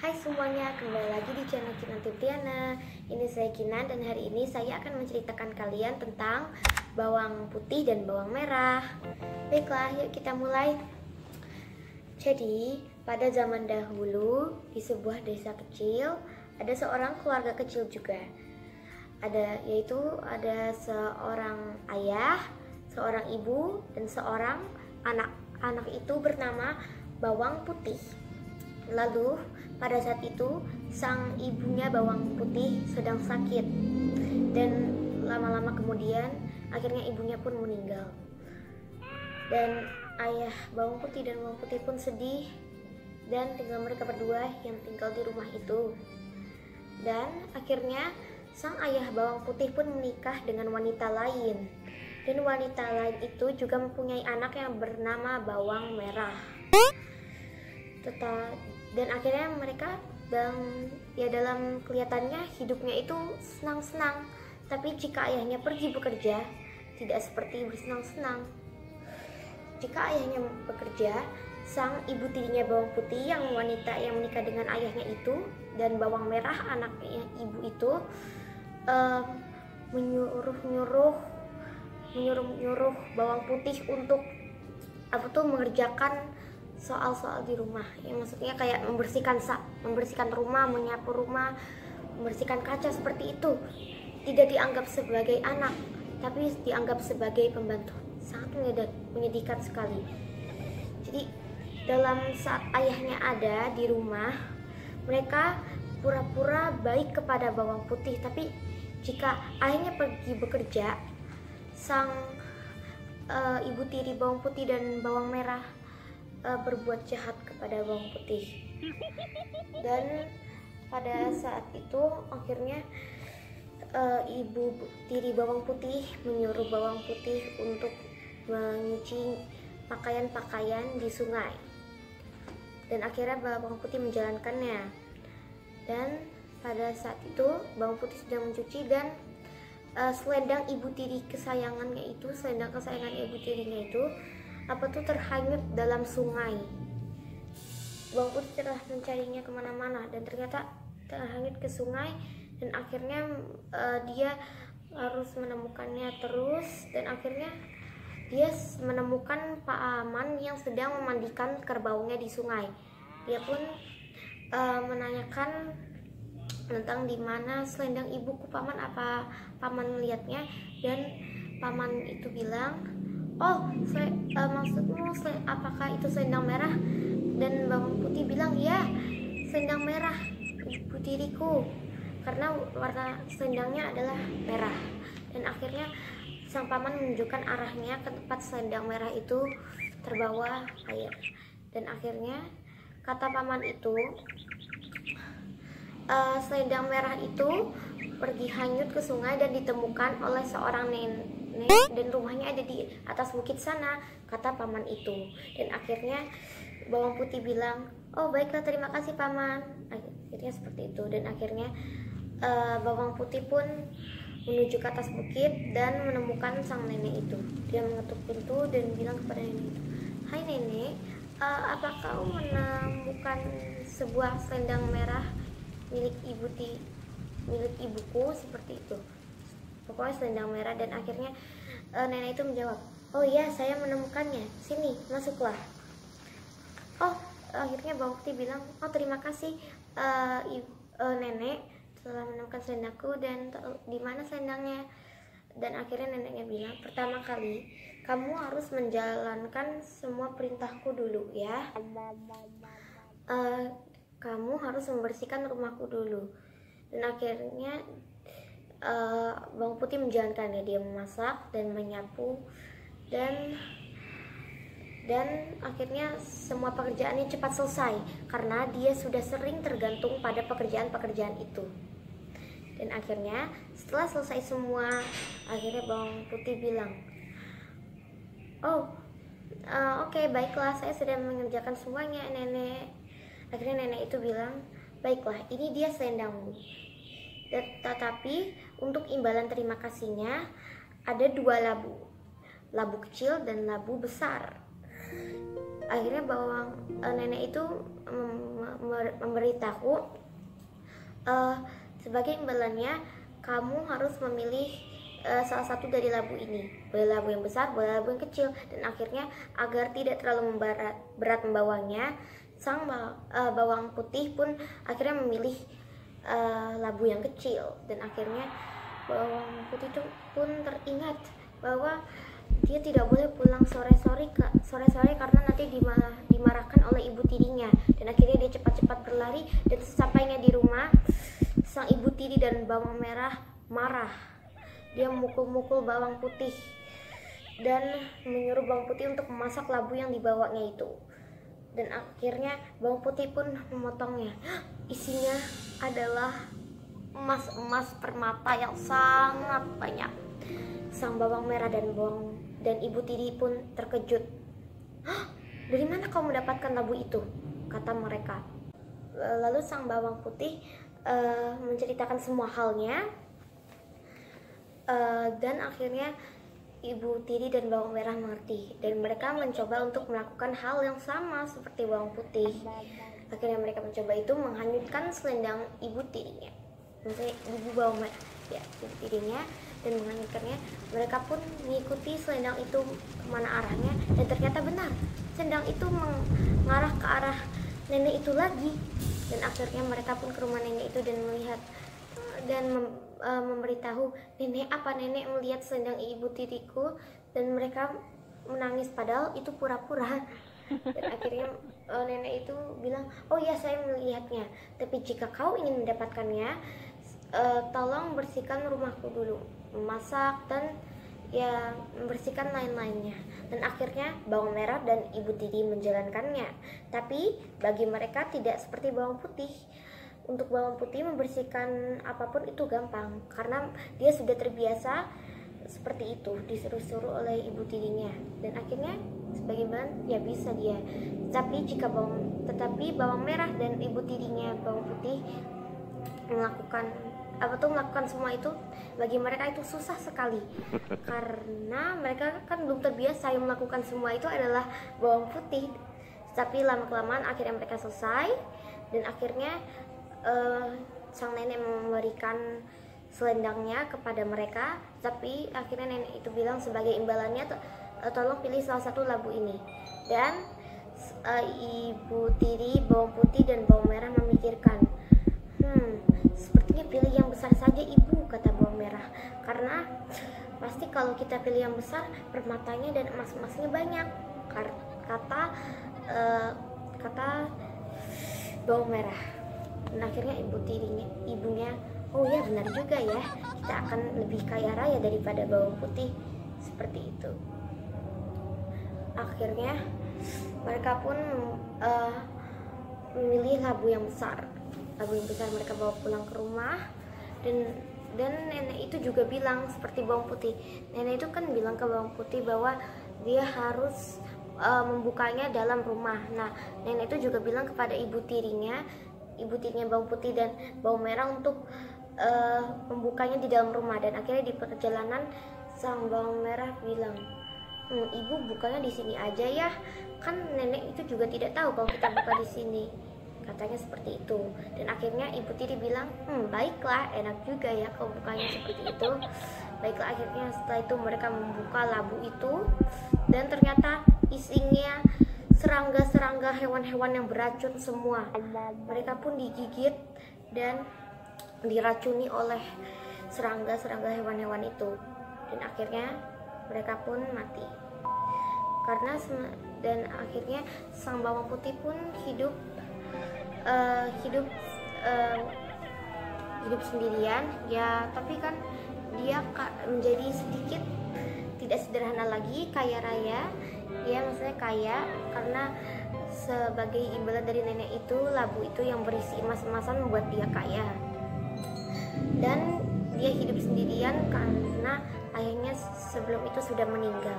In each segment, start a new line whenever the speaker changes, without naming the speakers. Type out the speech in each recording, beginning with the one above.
Hai semuanya, kembali lagi di channel Kinan Tiana. Ini saya Kinan dan hari ini saya akan menceritakan kalian tentang bawang putih dan bawang merah. Baiklah, yuk kita mulai. Jadi, pada zaman dahulu di sebuah desa kecil ada seorang keluarga kecil juga. Yaitu ada seorang ayah, seorang ibu, dan seorang anak. Anak itu bernama Bawang Putih. Lalu pada saat itu sang ibunya Bawang Putih sedang sakit dan lama-lama kemudian akhirnya ibunya pun meninggal. Dan ayah Bawang Putih dan Bawang Putih pun sedih dan tinggal mereka berdua yang tinggal di rumah itu. Dan akhirnya sang ayah Bawang Putih pun menikah dengan wanita lain. Dan wanita lain itu juga mempunyai anak yang bernama Bawang Merah. Dan akhirnya mereka dalam kelihatannya hidupnya itu senang-senang. Tapi jika ayahnya pergi bekerja, tidak seperti bersenang-senang. Jika ayahnya bekerja, sang ibu tirinya Bawang Putih yang wanita yang menikah dengan ayahnya itu dan Bawang Merah anaknya ibu itu menyuruh Bawang Putih untuk mengerjakan soal-soal di rumah. Yang maksudnya kayak membersihkan rumah, menyapu rumah, membersihkan kaca seperti itu. Tidak dianggap sebagai anak, tapi dianggap sebagai pembantu. Sangat menyedihkan sekali. Jadi dalam saat ayahnya ada di rumah, mereka pura-pura baik kepada Bawang Putih, tapi jika ayahnya pergi bekerja, sang ibu tiri Bawang Putih dan Bawang Merah berbuat jahat kepada Bawang Putih. Dan pada saat itu akhirnya ibu tiri Bawang Putih menyuruh Bawang Putih untuk mencuci pakaian-pakaian di sungai. Dan akhirnya Bawang Putih menjalankannya. Dan pada saat itu Bawang Putih sedang mencuci dan selendang ibu tiri kesayangannya itu terhanyut dalam sungai. Bawang Putih telah mencarinya kemana-mana dan ternyata terhanyut ke sungai. Dan akhirnya dia harus menemukannya terus. Dan akhirnya dia menemukan paman yang sedang memandikan kerbaunya di sungai. Dia pun menanyakan tentang di mana selendang ibuku paman, apa paman melihatnya. Dan paman itu bilang, oh, maksudmu apakah itu selendang merah? Dan Bawang Putih bilang, ya, selendang merah ibu tiriku, karena warna selendangnya adalah merah. Dan akhirnya sang paman menunjukkan arahnya ke tempat selendang merah itu terbawa air. Dan akhirnya kata paman itu, selendang merah itu pergi hanyut ke sungai dan ditemukan oleh seorang nenek dan rumahnya ada di atas bukit sana, kata paman itu. Dan akhirnya Bawang Putih bilang, oh baiklah, terima kasih paman. Akhirnya seperti itu. Dan akhirnya Bawang Putih pun menuju ke atas bukit dan menemukan sang nenek itu. Dia mengetuk pintu dan bilang kepada nenek itu, hai nenek, apa kau menemukan sebuah selendang merah milik ibuku, seperti itu, pokoknya selendang merah. Dan akhirnya nenek itu menjawab, oh iya, saya menemukannya, sini masuklah. Oh, akhirnya Bawang Putih bilang, oh terima kasih nenek telah menemukan selendangku, dan di mana selendangnya? Dan akhirnya neneknya bilang, pertama kali kamu harus menjalankan semua perintahku dulu ya. Kamu harus membersihkan rumahku dulu. Dan akhirnya Bawang Putih menjalankannya. Dia memasak dan menyapu dan akhirnya semua pekerjaannya cepat selesai karena dia sudah sering tergantung pada pekerjaan-pekerjaan itu. Dan akhirnya setelah selesai semua, akhirnya Bawang Putih bilang, oh oke, baiklah, saya sudah mengerjakan semuanya nenek. Akhirnya nenek itu bilang, baiklah, ini dia selendangmu. Tetapi untuk imbalan terima kasihnya ada dua labu kecil dan labu besar. akhirnya nenek itu memberitahu, sebagai imbalannya kamu harus memilih salah satu dari labu ini, boleh labu yang besar, boleh labu yang kecil. Dan akhirnya agar tidak terlalu berat membawanya, sang bawang putih pun akhirnya memilih labu yang kecil. Dan akhirnya bawang putih itu pun teringat bahwa dia tidak boleh pulang sore-sore karena nanti dimarahkan oleh ibu tirinya. Dan akhirnya dia cepat-cepat berlari, dan sesampainya di rumah, sang ibu tiri dan bawang merah marah. Dia memukul-mukul bawang putih dan menyuruh bawang putih untuk memasak labu yang dibawanya itu. Dan akhirnya bawang putih pun memotongnya. Isinya adalah emas-emas permata yang sangat banyak. Sang bawang merah dan ibu tiri pun terkejut. Dari mana kau mendapatkan labu itu? Kata mereka. Lalu sang bawang putih menceritakan semua halnya. Dan akhirnya ibu tiri dan bawang merah mengerti, dan mereka mencoba untuk melakukan hal yang sama seperti bawang putih. Akhirnya mereka mencoba itu menghanyutkan selendang ibu tirinya, maksudnya ibu bawang merah ya, ibu tirinya, dan menghanyutkannya. Mereka pun mengikuti selendang itu kemana arahnya, dan ternyata benar, selendang itu mengarah ke arah nenek itu lagi. Dan akhirnya mereka pun ke rumah nenek itu dan melihat dan memberitahu, nenek melihat selendang ibu tiriku, dan mereka menangis padahal itu pura-pura. Dan akhirnya nenek itu bilang, oh ya, saya melihatnya, tapi jika kau ingin mendapatkannya, tolong bersihkan rumahku dulu, memasak, dan ya membersihkan lain-lainnya. Dan akhirnya bawang merah dan ibu tiri menjalankannya. Tapi bagi mereka tidak seperti bawang putih. Untuk bawang putih membersihkan apapun itu gampang, karena dia sudah terbiasa seperti itu, disuruh-suruh oleh ibu tirinya. Dan akhirnya sebagai bahan ya bisa dia. Tetapi bawang merah dan ibu tirinya bawang putih melakukan semua itu, bagi mereka itu susah sekali. Karena mereka kan belum terbiasa, yang melakukan semua itu adalah bawang putih. Tapi lama-kelamaan akhirnya mereka selesai, dan akhirnya sang nenek memberikan selendangnya kepada mereka. Tapi akhirnya nenek itu bilang sebagai imbalannya, tolong pilih salah satu labu ini. Dan ibu tiri bawang putih dan bawang merah memikirkan, sepertinya pilih yang besar saja ibu, kata bawang merah, karena pasti kalau kita pilih yang besar permatanya dan emas-emasnya banyak, kata bawang merah. Dan akhirnya ibunya, oh ya benar juga ya, kita akan lebih kaya raya daripada bawang putih, seperti itu. Akhirnya mereka pun memilih labu yang besar. Labu yang besar mereka bawa pulang ke rumah, dan nenek itu juga bilang seperti bawang putih. Nenek itu kan bilang ke bawang putih bahwa dia harus membukanya dalam rumah. Nah, nenek itu juga bilang kepada ibu tirinya bawang putih dan bawang merah untuk membukanya di dalam rumah. Dan akhirnya di perjalanan sang bawang merah bilang, ibu bukanya di sini aja ya, kan nenek itu juga tidak tahu kalau kita buka di sini, katanya seperti itu. Dan akhirnya ibu tiri bilang, baiklah, enak juga ya kalau bukanya seperti itu. Baiklah, akhirnya setelah itu mereka membuka labu itu, dan ternyata isinya serangga-serangga, hewan-hewan yang beracun semua. Mereka pun digigit dan diracuni oleh serangga-serangga hewan-hewan itu. Dan akhirnya mereka pun mati. Dan akhirnya sang bawang putih pun hidup sendirian ya, tapi kan dia menjadi sedikit tidak sederhana lagi, kaya raya. Dia maksudnya kaya karena sebagai imbalan dari nenek itu, labu itu yang berisi emas-emasan membuat dia kaya. Dan dia hidup sendirian karena ayahnya sebelum itu sudah meninggal.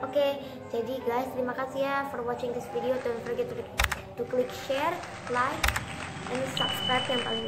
Oke, jadi guys, terima kasih ya for watching this video. Don't forget to click share, like, and subscribe yang paling